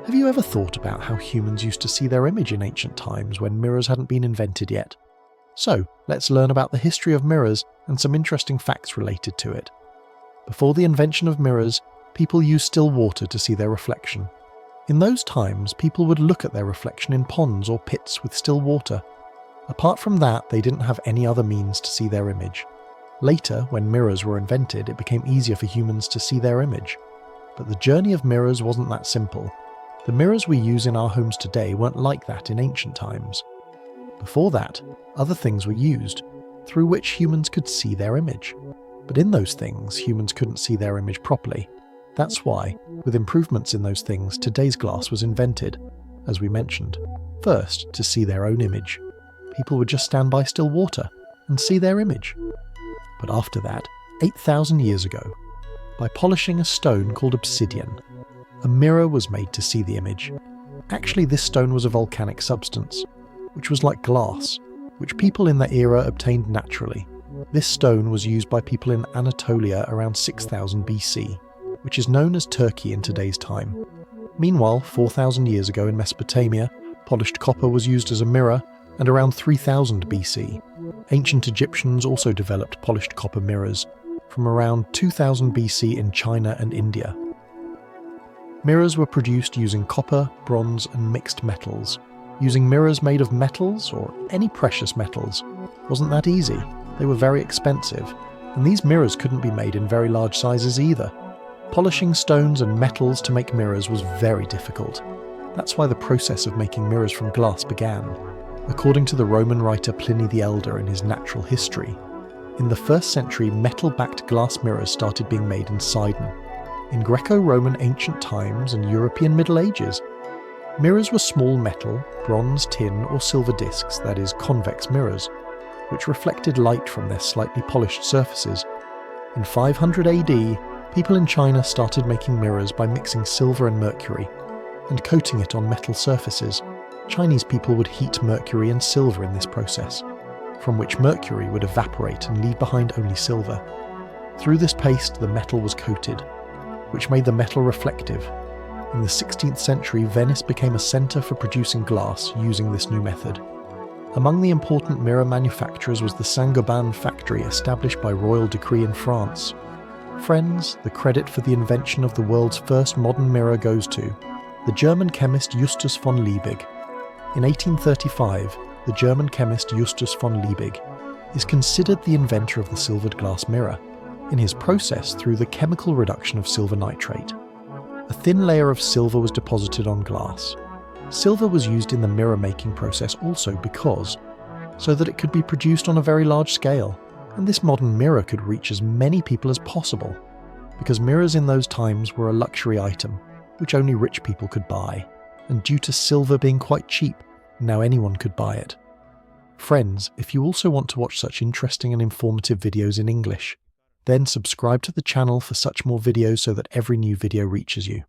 Have you ever thought about how humans used to see their image in ancient times when mirrors hadn't been invented yet? So, let's learn about the history of mirrors and some interesting facts related to it. Before the invention of mirrors, people used still water to see their reflection. In those times, people would look at their reflection in ponds or pits with still water. Apart from that, they didn't have any other means to see their image. Later, when mirrors were invented, it became easier for humans to see their image. But the journey of mirrors wasn't that simple. The mirrors we use in our homes today weren't like that in ancient times. Before that, other things were used, through which humans could see their image. But in those things, humans couldn't see their image properly. That's why, with improvements in those things, today's glass was invented, as we mentioned. First, to see their own image. People would just stand by still water and see their image. But after that, 8,000 years ago, by polishing a stone called obsidian, a mirror was made to see the image. Actually, this stone was a volcanic substance, which was like glass, which people in that era obtained naturally. This stone was used by people in Anatolia around 6000 BC, which is known as Turkey in today's time. Meanwhile, 4,000 years ago in Mesopotamia, polished copper was used as a mirror, and around 3000 BC, ancient Egyptians also developed polished copper mirrors, from around 2000 BC in China and India. Mirrors were produced using copper, bronze, and mixed metals. Using mirrors made of metals, or any precious metals, wasn't that easy. They were very expensive, and these mirrors couldn't be made in very large sizes either. Polishing stones and metals to make mirrors was very difficult. That's why the process of making mirrors from glass began. According to the Roman writer Pliny the Elder in his Natural History, in the 1st century metal-backed glass mirrors started being made in Sidon. In Greco-Roman ancient times and European Middle Ages, mirrors were small metal, bronze, tin or silver discs, that is, convex mirrors, which reflected light from their slightly polished surfaces. In 500 AD, people in China started making mirrors by mixing silver and mercury, and coating it on metal surfaces. Chinese people would heat mercury and silver in this process, from which mercury would evaporate and leave behind only silver. Through this paste, the metal was coated, which made the metal reflective. In the 16th century, Venice became a centre for producing glass using this new method. Among the important mirror manufacturers was the Saint-Gobain factory established by royal decree in France. Friends, the credit for the invention of the world's first modern mirror goes to the German chemist Justus von Liebig. In 1835, the German chemist Justus von Liebig is considered the inventor of the silvered glass mirror, in his process through the chemical reduction of silver nitrate. A thin layer of silver was deposited on glass. Silver was used in the mirror making process also so that it could be produced on a very large scale, and this modern mirror could reach as many people as possible, because mirrors in those times were a luxury item, which only rich people could buy, and due to silver being quite cheap, now anyone could buy it. Friends, if you also want to watch such interesting and informative videos in English, then subscribe to the channel for such more videos so that every new video reaches you.